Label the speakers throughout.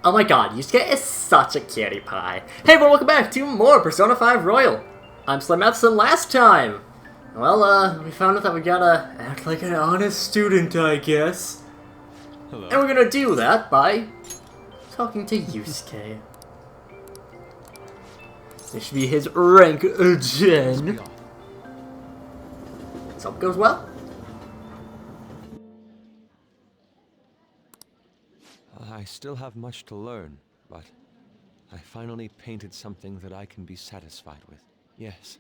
Speaker 1: Oh my god, Yusuke is such a cutie pie. Hey everyone, welcome back to more Persona 5 Royal. I'm SlayerMathis, and last time, well, we found out that we gotta act like an honest student, I guess.
Speaker 2: Hello.
Speaker 1: And we're gonna do that by talking to Yusuke. This should be his rank gen. Let's hope it goes well.
Speaker 2: I still have much to learn, but I finally painted something that I can be satisfied with. Yes,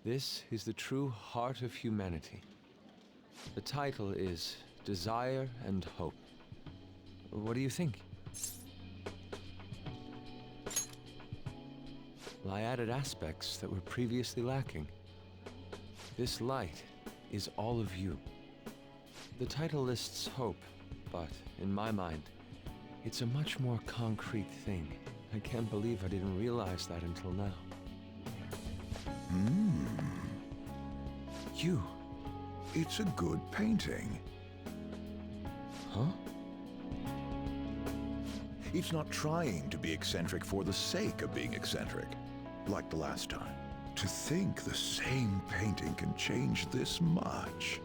Speaker 2: this is the true heart of humanity. The title is Desire and Hope. What do you think? Well, I added aspects that were previously lacking. This light is all of you. The title lists hope, but in my mind, it's a much more concrete thing. I can't believe I didn't realize that until now. You.
Speaker 3: It's a good painting.
Speaker 2: Huh?
Speaker 3: It's not trying to be eccentric for the sake of being eccentric, like the last time. To think the same painting can change this much.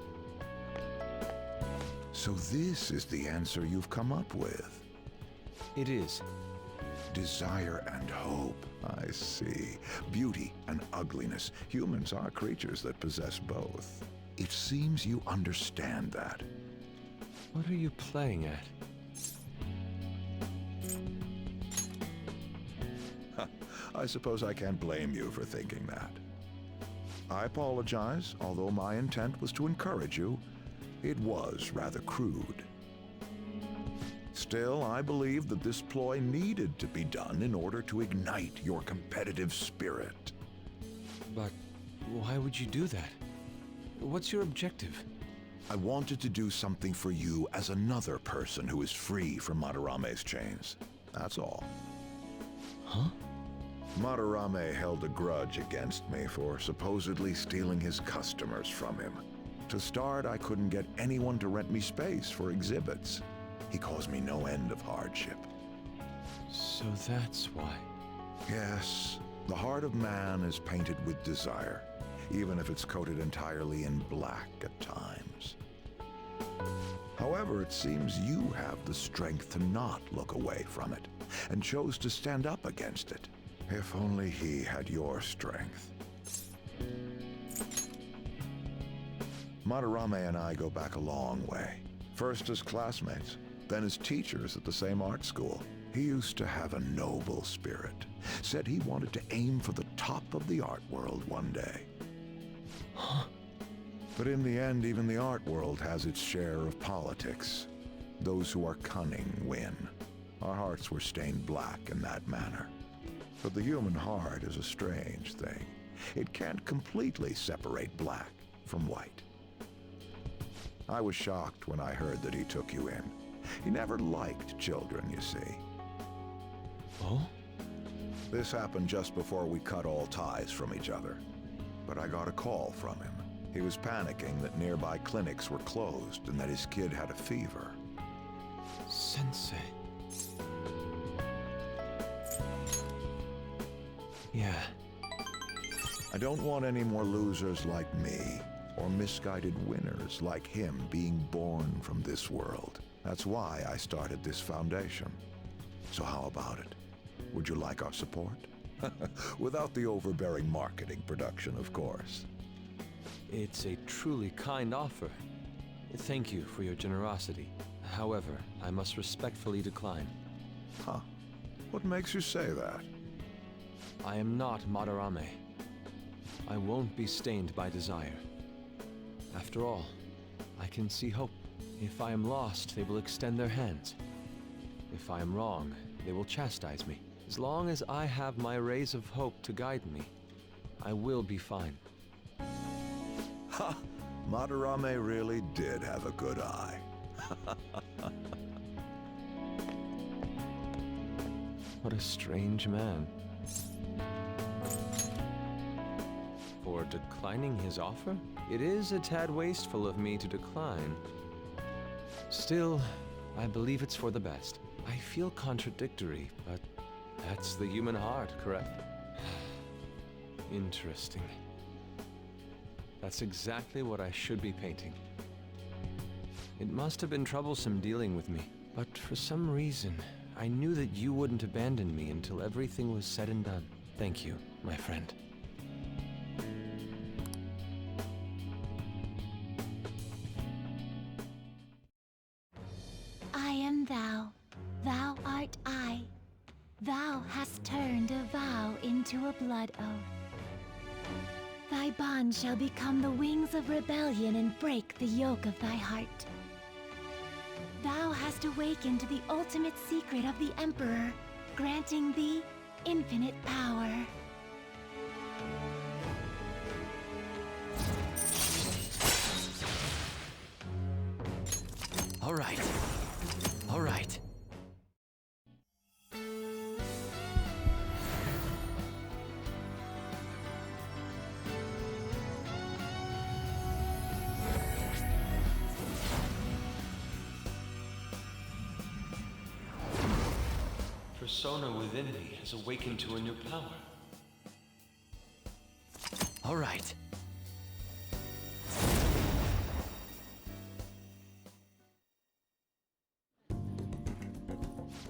Speaker 3: So this is the answer you've come up with.
Speaker 2: It is.
Speaker 3: Desire and hope. I see. Beauty and ugliness. Humans are creatures that possess both. It seems you understand that.
Speaker 2: What are you playing at?
Speaker 3: I suppose I can't blame you for thinking that. I apologize, although my intent was to encourage you. It was rather crude. Still, I believe that this ploy needed to be done in order to ignite your competitive spirit.
Speaker 2: But why would you do that? What's your objective?
Speaker 3: I wanted to do something for you as another person who is free from Madarame's chains. That's all.
Speaker 2: Huh?
Speaker 3: Madarame held a grudge against me for supposedly stealing his customers from him. To start, I couldn't get anyone to rent me space for exhibits. He caused me no end of hardship.
Speaker 2: So that's why.
Speaker 3: Yes, the heart of man is painted with desire, even if it's coated entirely in black at times. However, it seems you have the strength to not look away from it, and chose to stand up against it. If only he had your strength. Madarame and I go back a long way. First as classmates, then as teachers at the same art school. He used to have a noble spirit. Said he wanted to aim for the top of the art world one day.
Speaker 2: Huh?
Speaker 3: But in the end, even the art world has its share of politics. Those who are cunning win. Our hearts were stained black in that manner. But the human heart is a strange thing. It can't completely separate black from white. I was shocked when I heard that he took you in. He never liked children, you see.
Speaker 2: Oh?
Speaker 3: This happened just before we cut all ties from each other. But I got a call from him. He was panicking that nearby clinics were closed and that his kid had a fever.
Speaker 2: Sensei. Yeah.
Speaker 3: I don't want any more losers like me, or misguided winners like him being born from this world. That's why I started this foundation. So how about it? Would you like our support? Without the overbearing marketing production, of course.
Speaker 2: It's a truly kind offer. Thank you for your generosity. However, I must respectfully decline.
Speaker 3: Huh. What makes you say that?
Speaker 2: I am not Madarame. I won't be stained by desire. After all, I can see hope. If I am lost, they will extend their hands. If I am wrong, they will chastise me. As long as I have my rays of hope to guide me, I will be fine.
Speaker 3: Ha! Madarame really did have a good eye.
Speaker 2: What a strange man. For declining his offer? It is a tad wasteful of me to decline. Still, I believe it's for the best. I feel contradictory, but that's the human heart, correct? Interesting. That's exactly what I should be painting. It must have been troublesome dealing with me, but for some reason, I knew that you wouldn't abandon me until everything was said and done. Thank you, my friend.
Speaker 4: I am thou, thou art I. Thou hast turned a vow into a blood oath. Thy bond shall become the wings of rebellion and break the yoke of thy heart. Thou hast awakened to the ultimate secret of the Emperor, granting thee infinite power.
Speaker 2: All right. All right. Persona within me has awakened to a new power. All right.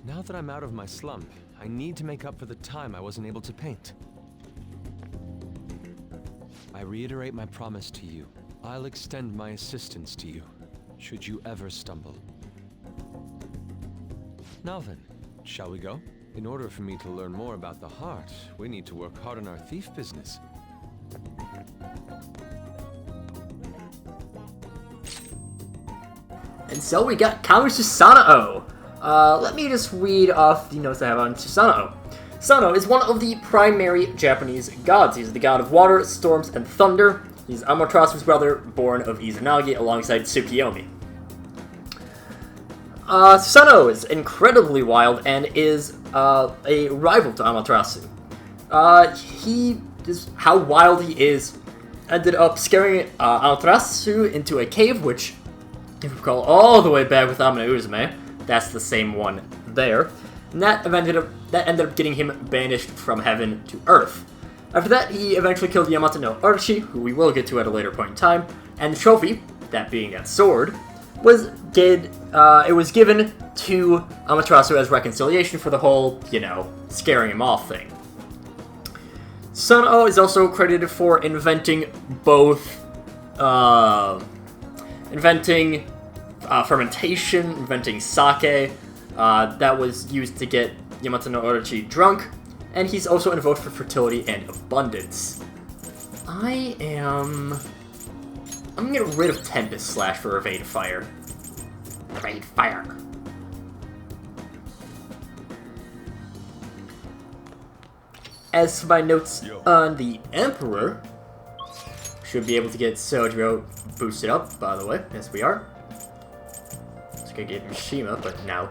Speaker 2: Now that I'm out of my slump, I need to make up for the time I wasn't able to paint. I reiterate my promise to you. I'll extend my assistance to you, should you ever stumble. Now then, shall we go? In order for me to learn more about the heart, we need to work hard on our thief business.
Speaker 1: And so we got Kami Susanoo. Let me just read off the notes I have on Susanoo. Susanoo is one of the primary Japanese gods. He's the god of water, storms, and thunder. He's Amaterasu's brother, born of Izanagi alongside Tsukiyomi. Susanoo is incredibly wild and is a rival to Amaterasu. How wild he is ended up scaring Amaterasu into a cave, which, if you recall all the way back with Amane Uzume, that's the same one there. And that ended up getting him banished from heaven to earth. After that, he eventually killed Yamato no Orochi, who we will get to at a later point in time, and the trophy, that being that sword, was given to Amaterasu as reconciliation for the whole, scaring him off thing. Susanoo is also credited for inventing both, fermentation, inventing sake, that was used to get Yamato no Orochi drunk, and he's also invoked for fertility and abundance. I'm gonna get rid of Tempest Slash for Evade Fire. Evade Fire. As for my notes on the Emperor, should be able to get Sojiro boosted up, by the way. Yes, we are. Just gonna get Mishima, but no.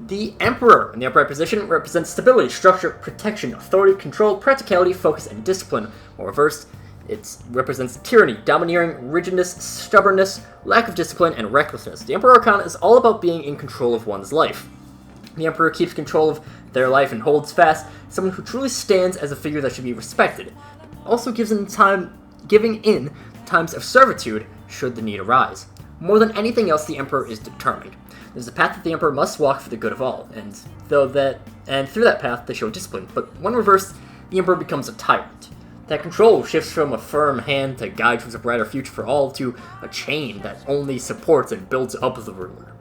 Speaker 1: The Emperor in the upright position represents stability, structure, protection, authority, control, practicality, focus, and discipline. Or reversed, it represents tyranny, domineering, rigidness, stubbornness, lack of discipline, and recklessness. The Emperor Arcana is all about being in control of one's life. The Emperor keeps control of their life and holds fast, someone who truly stands as a figure that should be respected, but also giving in times of servitude should the need arise. More than anything else, the Emperor is determined. There's a path that the Emperor must walk for the good of all, and through that path they show discipline, but when reversed, the Emperor becomes a tyrant. That control shifts from a firm hand to guide towards a brighter future for all to a chain that only supports and builds up the ruler.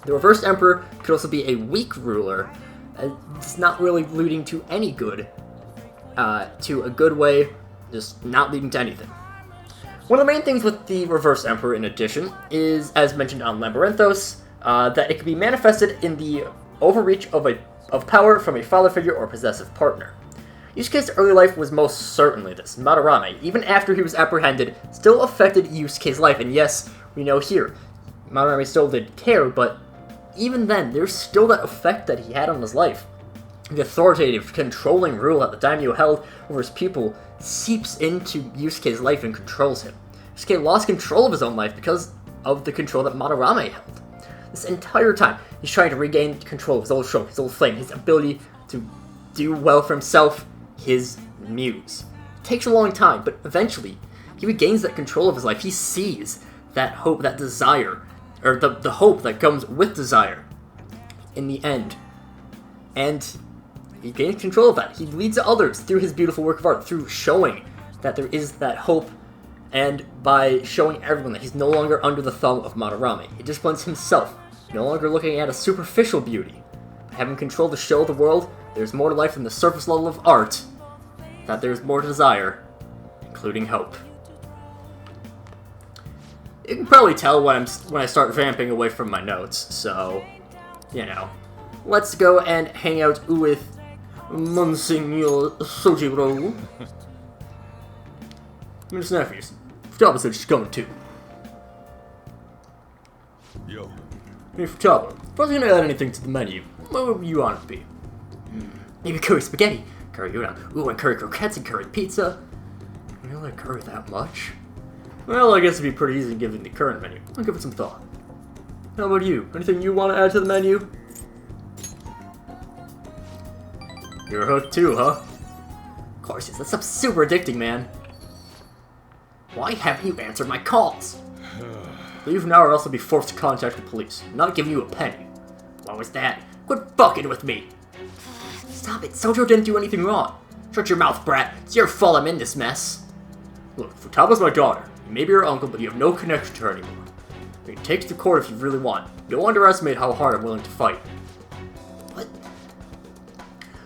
Speaker 1: The reversed Emperor could also be a weak ruler. It's not really leading to any good, to a good way, just not leading to anything. One of the main things with the reversed Emperor, in addition, is, as mentioned on Labyrinthos, that it can be manifested in the overreach of power from a father figure or possessive partner. Yusuke's early life was most certainly this. Madarame, even after he was apprehended, still affected Yusuke's life, and yes, we know here, Madarame still did care, but even then, there's still that effect that he had on his life. The authoritative, controlling rule that the daimyo held over his people seeps into Yusuke's life and controls him. Yusuke lost control of his own life because of the control that Madarame held. This entire time, he's trying to regain control of his old show, his old flame, his ability to do well for himself, his muse. It takes a long time, but eventually, he regains that control of his life. He sees that hope, that desire, or the hope that comes with desire in the end. And he gains control of that. He leads others through his beautiful work of art, through showing that there is that hope, and by showing everyone that he's no longer under the thumb of Madarame. He disciplines himself, no longer looking at a superficial beauty. By having control to show the world there's more to life than the surface level of art, that there's more desire, including hope. You can probably tell when I start vamping away from my notes, so, you know. Let's go and hang out with Monsignor Sojiro. Miss Nephews, Futaba said she's coming too.
Speaker 3: Yo.
Speaker 1: Hey Futaba, if I was gonna add anything to the menu, what would you want it to be? Maybe curry spaghetti, curry udon, and curry croquettes and curry pizza. You don't like curry that much? Well, I guess it'd be pretty easy given the current menu. I'll give it some thought. How about you? Anything you want to add to the menu? You're hooked too, huh? Of course, yes. That stuff's super addicting, man. Why haven't you answered my calls? Leave now or else I'll be forced to contact the police. I'm not giving you a penny. What was that? Quit fucking with me! Stop it, Sojo didn't do anything wrong. Shut your mouth, brat. It's your fault I'm in this mess. Look, Futaba's my daughter. You may be her uncle, but you have no connection to her anymore. You can take it to court if you really want. Don't underestimate how hard I'm willing to fight. What?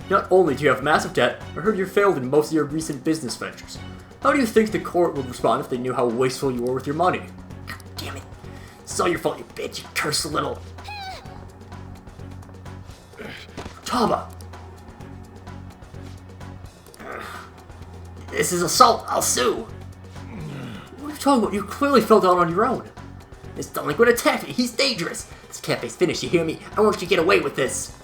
Speaker 1: Not only do you have massive debt, I heard you failed in most of your recent business ventures. How do you think the court would respond if they knew how wasteful you were with your money? God damn it. It's all your fault, you bitch, you cursed little... Futaba! This is assault, I'll sue! What are you talking about? You clearly fell down on your own. This delinquent attacked me, he's dangerous! This cafe's finished, you hear me? I want you to get away with this!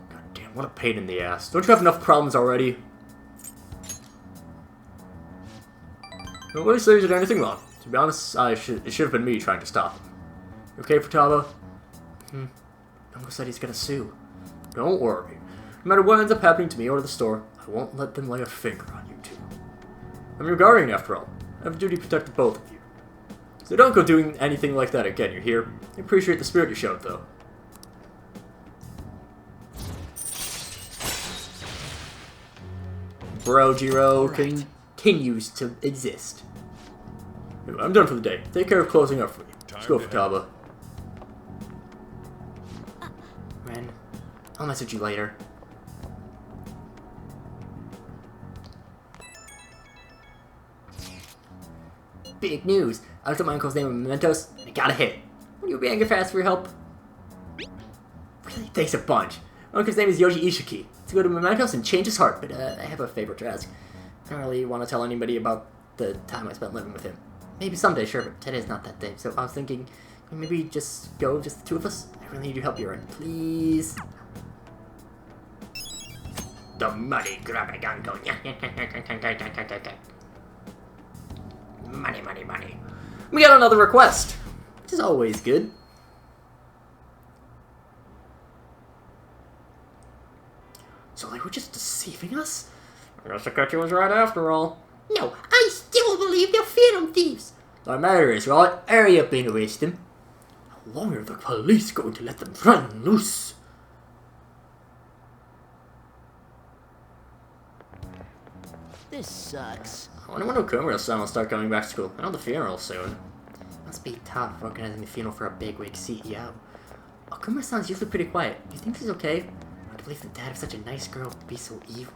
Speaker 1: God damn, what a pain in the ass. Don't you have enough problems already? Nobody says you did anything wrong. To be honest, it should have been me trying to stop him. You okay, Futaba? Uncle said he's gonna sue. Don't worry. No matter what ends up happening to me or to the store, I won't let them lay a finger on you two. I'm your guardian, after all. I have a duty to protect the both of you. So don't go doing anything like that again, you hear? I appreciate the spirit you showed, though. Brojiro continues to exist. Anyway, I'm done for the day. Take care of closing up for me. Let's go, Futaba. Ren, I'll message you later. Big news! I looked at my uncle's name in Mementos, and I got a hit. Will you be angry fast for your help? Really? Thanks a bunch. My uncle's name is Yoji Ishuki. Let's go to Mementos and change his heart, but I have a favor to ask. I don't really want to tell anybody about the time I spent living with him. Maybe someday, sure, but today's not that day, so I was thinking, maybe just go, just the two of us? I really need your help, Yurin. Please? The money grabbing uncle. Money, money, money. We got another request, which is always good. So they were just deceiving us? I guess Akechi was right after all. No, I still believe they're phantom thieves. No matter is right, hurry up and arrest them. How long are the police going to let them run loose?
Speaker 5: This sucks.
Speaker 1: I wonder when Okuma's son will start going back to school. I know the funeral soon. Must be tough organizing the funeral for a bigwig CEO. Okuma's son's usually pretty quiet. Do you think she's okay? I believe the dad of such a nice girl would be so evil.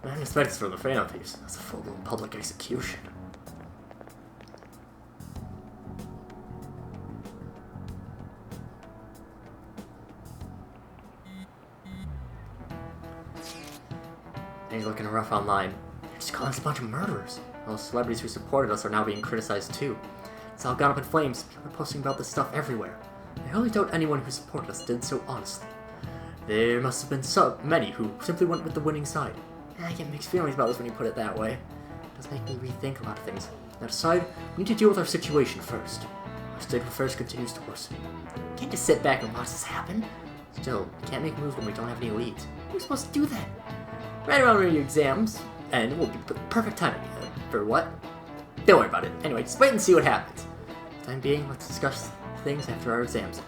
Speaker 1: I didn't expect this from the Phantom Thieves. That's a full-blown public execution. Things looking rough online. They're just calling us a bunch of murderers. Those celebrities who supported us are now being criticized too. It's all gone up in flames. People are posting about this stuff everywhere. I hardly doubt anyone who supported us did so honestly. There must have been so many who simply went with the winning side. I get mixed feelings about this when you put it that way. It does make me rethink a lot of things. Now decide, we need to deal with our situation first. Our state of affairs continues to worsen. We can't just sit back and watch this happen. Still, we can't make moves when we don't have any leads. How are we supposed to do that? Right around when your exams end will be perfect timing. For what? Don't worry about it. Anyway, just wait and see what happens. For the time being, let's discuss things after our exams.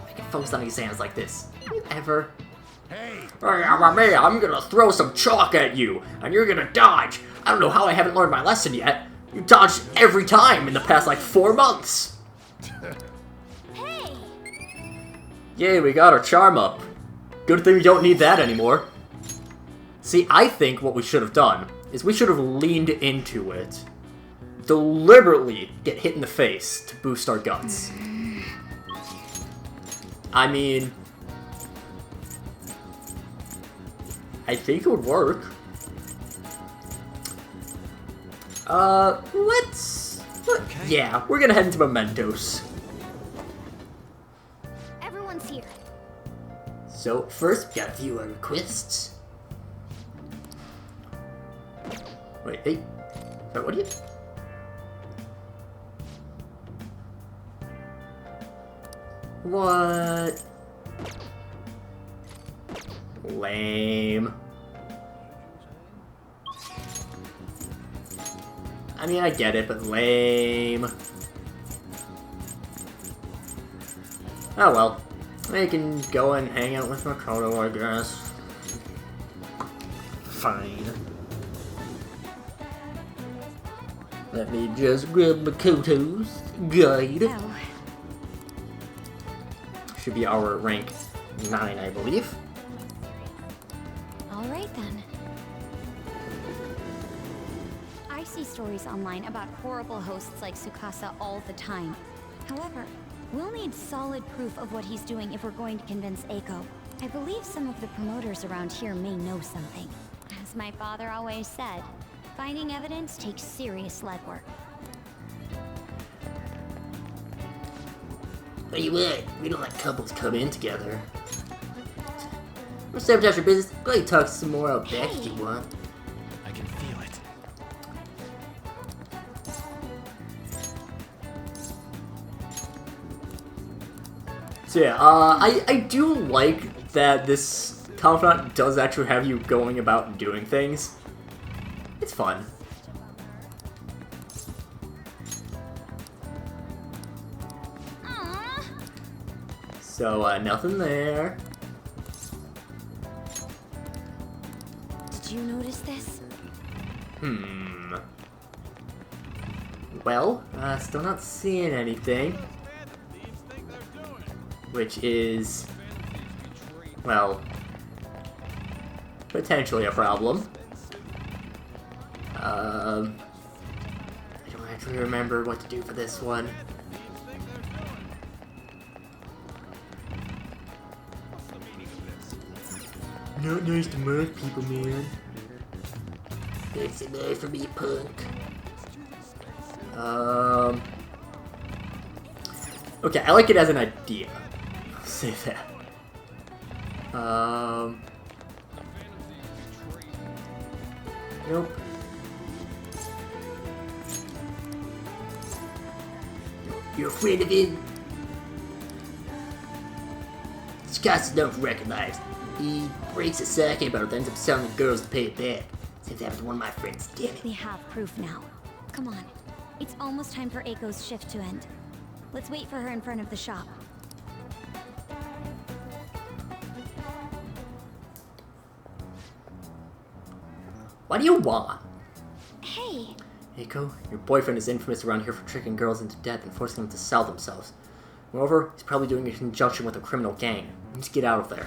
Speaker 1: I can focus on exams like this. Ever. Hey, I'm gonna throw some chalk at you, and you're gonna dodge. I don't know how I haven't learned my lesson yet. You dodged every time in the past, like, 4 months.
Speaker 4: Hey!
Speaker 1: Yay, we got our charm up. Good thing we don't need that anymore. See, I think what we should have done is we should have leaned into it. Deliberately get hit in the face to boost our guts. I mean, I think it would work. Yeah, we're gonna head into Mementos.
Speaker 4: Everyone's here.
Speaker 1: So, first, we got a few requests. Wait, hey. Wait, what are you... What? Lame. I mean, I get it, but lame. Oh well. I can go and hang out with Makoto, I guess. Fine. Let me just grab Makoto's guide.
Speaker 4: Oh.
Speaker 1: Should be our rank 9, I believe.
Speaker 4: All right then. I see stories online about horrible hosts like Tsukasa all the time. However, we'll need solid proof of what he's doing if we're going to convince Eiko. I believe some of the promoters around here may know something. As my father always said, finding evidence takes serious legwork.
Speaker 1: Tell you what, we don't let couples come in together. We'll sabotage your business. Go ahead and talk some more out back if you want.
Speaker 2: I can feel it.
Speaker 1: So yeah, I do like that this confidant does actually have you going about and doing things. It's fun.
Speaker 4: Aww.
Speaker 1: So, nothing there.
Speaker 4: Did you notice this?
Speaker 1: Well, still not seeing anything. Which is, well, potentially a problem. I don't actually remember what to do for this one. Not nice to mark people, man. It's a nice for me, punk. Okay, I like it as an idea. I'll say that. Nope. You're afraid of him? Scott's known to recognize. He breaks a sake, but ends up selling the girls to pay it back. Same thing happened to one of my friends, damn it.
Speaker 4: We have proof now. Come on. It's almost time for Eiko's shift to end. Let's wait for her in front of the shop.
Speaker 1: What do you want?
Speaker 4: Hey!
Speaker 1: Eiko, your boyfriend is infamous around here for tricking girls into debt and forcing them to sell themselves. Moreover, he's probably doing it in conjunction with a criminal gang. You need to get out of there.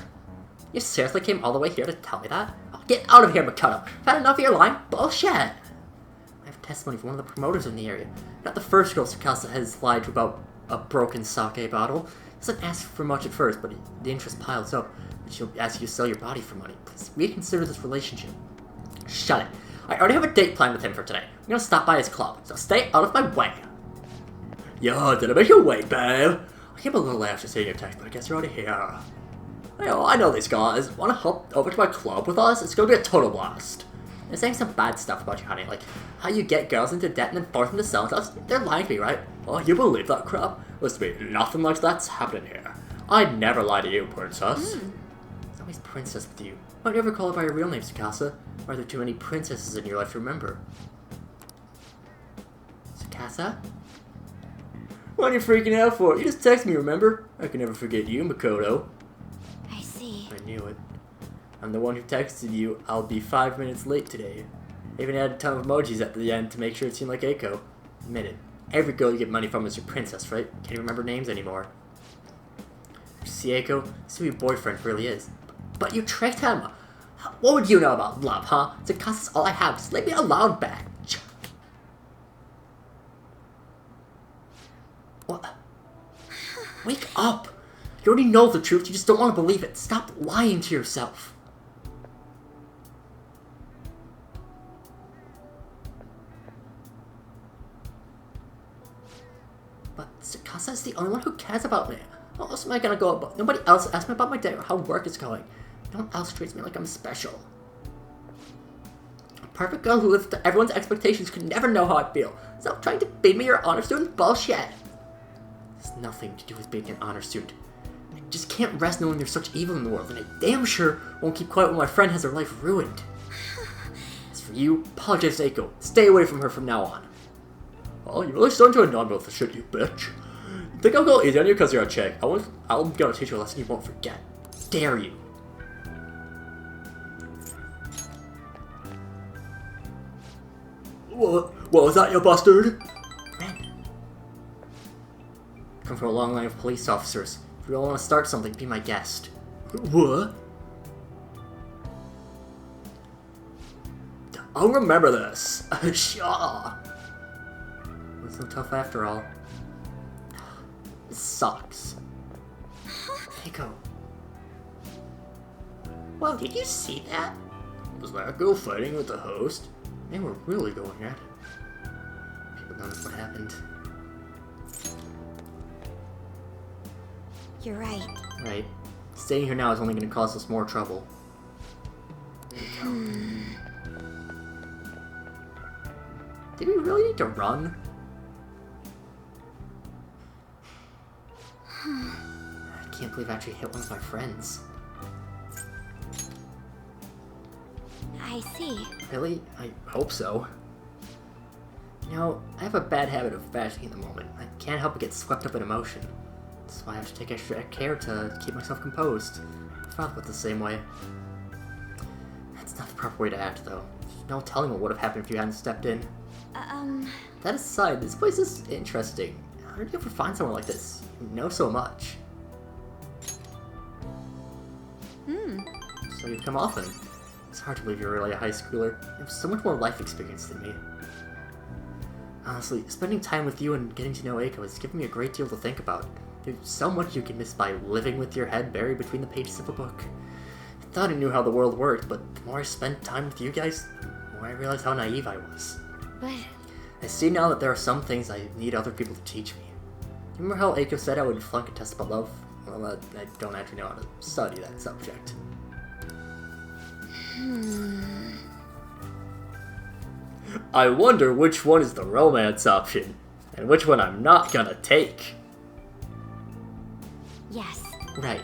Speaker 1: You seriously came all the way here to tell me that? Oh, get out of here, Makoto! I've had enough of your lying bullshit! I have testimony from one of the promoters in the area. Not the first girl Tsukasa has lied to about a broken sake bottle. He doesn't ask for much at first, but the interest piles up, and she'll ask you to sell your body for money. Please reconsider this relationship. Shut it. I already have a date planned with him for today. I'm gonna stop by his club, so stay out of my way. Yo, did I make your way, babe? I came a little after seeing your text, but I guess you're already here. I know these guys. Want to hop over to my club with us? It's gonna be a total blast. They're saying some bad stuff about you, honey, like how you get girls into debt and then force them to sell themselves. They're lying to me, right? Oh, you believe that crap? Listen to me, nothing like that's happening here. I'd never lie to you, princess. There's always princess with you. Why don't you ever call her by your real name, Tsukasa? Or are there too many princesses in your life to remember? Tsukasa? What are you freaking out for? You just text me, remember? I can never forget you, Makoto.
Speaker 4: I see.
Speaker 1: I knew it. I'm the one who texted you, I'll be 5 minutes late today. I even added a ton of emojis at the end to make sure it seemed like Eiko. Admit it. Every girl you get money from is your princess, right? Can't even remember names anymore. You see, Eiko? This is who your boyfriend really is. But you tricked him! What would you know about love, huh? Tsukasa's all I have. Just leave me alone, bitch. What? Wake up! You already know the truth, you just don't want to believe it. Stop lying to yourself. But Tsukasa's the only one who cares about me. How else am I gonna go about? Nobody else asks me about my day or how work is going. No one else treats me like I'm special. A perfect girl who lives to everyone's expectations could never know how I feel. Stop trying to feed me your honor student bullshit. It's nothing to do with being an honor student. I just can't rest knowing there's such evil in the world, and I damn sure won't keep quiet when my friend has her life ruined. As for you, apologize to Eiko. Stay away from her from now on. Oh, you're really starting to annoy me with the shit, you bitch. You think I'll go easy on you because you're a chick? I'm gonna teach you a lesson you won't forget. Dare you. What was that, you bastard? Man. Come from a long line of police officers. If you all want to start something, be my guest. What? I'll remember this. Sure. Wasn't so tough after all. This sucks. Eiko. Whoa, did you see that? Was that girl fighting with the host? They were really going at it. People noticed what happened.
Speaker 4: You're right.
Speaker 1: Right. Staying here now is only going to cause us more trouble. Did we really need to run? I can't believe I actually hit one of my friends.
Speaker 4: I see.
Speaker 1: Really? I hope so. You know, I have a bad habit of bashing in the moment. I can't help but get swept up in emotion. That's why I have to take extra care to keep myself composed. I felt it the same way. That's not the proper way to act, though. There's no telling what would have happened if you hadn't stepped in. That aside, this place is interesting. How did you ever find somewhere like this? You know so much. So you'd come often. It's hard to believe you're really a high schooler. You have so much more life experience than me. Honestly, spending time with you and getting to know Eiko has given me a great deal to think about. There's so much you can miss by living with your head buried between the pages of a book. I thought I knew how the world worked, but the more I spent time with you guys, the more I realized how naive I was.
Speaker 4: But
Speaker 1: I see now that there are some things I need other people to teach me. Do you remember how Eiko said I would flunk a test about love? Well, I don't actually know how to study that subject. I wonder which one is the romance option, and which one I'm not gonna take.
Speaker 4: yes.
Speaker 1: Right.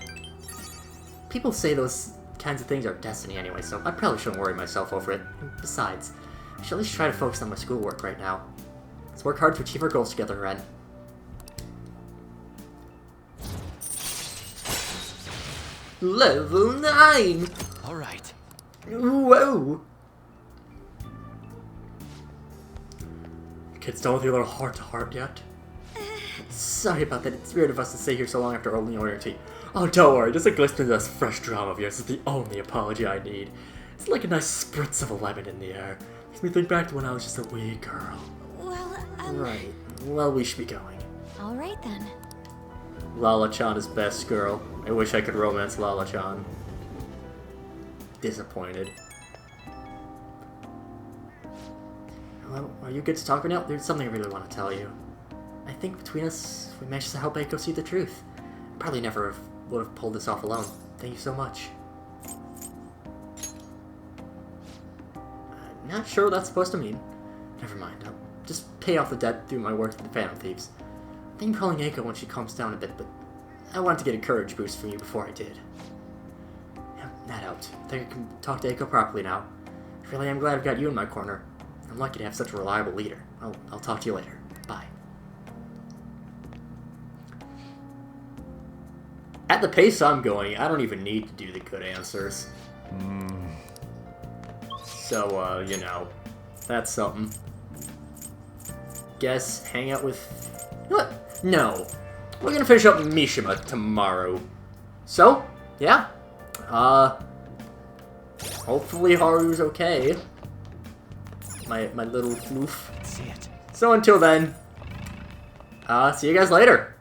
Speaker 1: People say those kinds of things are destiny anyway, so I probably shouldn't worry myself over it. And besides, I should at least try to focus on my schoolwork right now. Let's work hard to achieve our goals together, Ren. Level 9!
Speaker 2: Alright.
Speaker 1: Whoa! Kids done with your little heart-to-heart yet? Sorry about that, it's weird of us to stay here so long after only orienting. Oh, don't worry, just a glimpse into this fresh drama of yours is the only apology I need. It's like a nice spritz of a lemon in the air. Makes me think back to when I was just a wee girl.
Speaker 4: Well,
Speaker 1: Right, well, we should be going.
Speaker 4: alright then.
Speaker 1: Lala-chan is best girl. I wish I could romance Lala-chan. Disappointed. Hello, are you good to talk right now? There's something I really want to tell you. I think between us, we managed to help Eiko see the truth. I probably never would have pulled this off alone. Thank you so much. Not sure what that's supposed to mean. Never mind, I'll just pay off the debt through my work at the Phantom Thieves. I think calling Eiko when she calms down a bit, but I wanted to get a courage boost from you before I did. Yeah, that helped. I think I can talk to Eiko properly now. Really, I'm glad I've got you in my corner. I'm lucky to have such a reliable leader. I'll talk to you later. Bye. At the pace I'm going, I don't even need to do the good answers. So, you know, that's something. Guess hang out with... What? No. We're gonna finish up Mishima tomorrow. So, yeah. Hopefully Haru's okay. My little floof.
Speaker 5: That's it.
Speaker 1: So until then, see you guys later.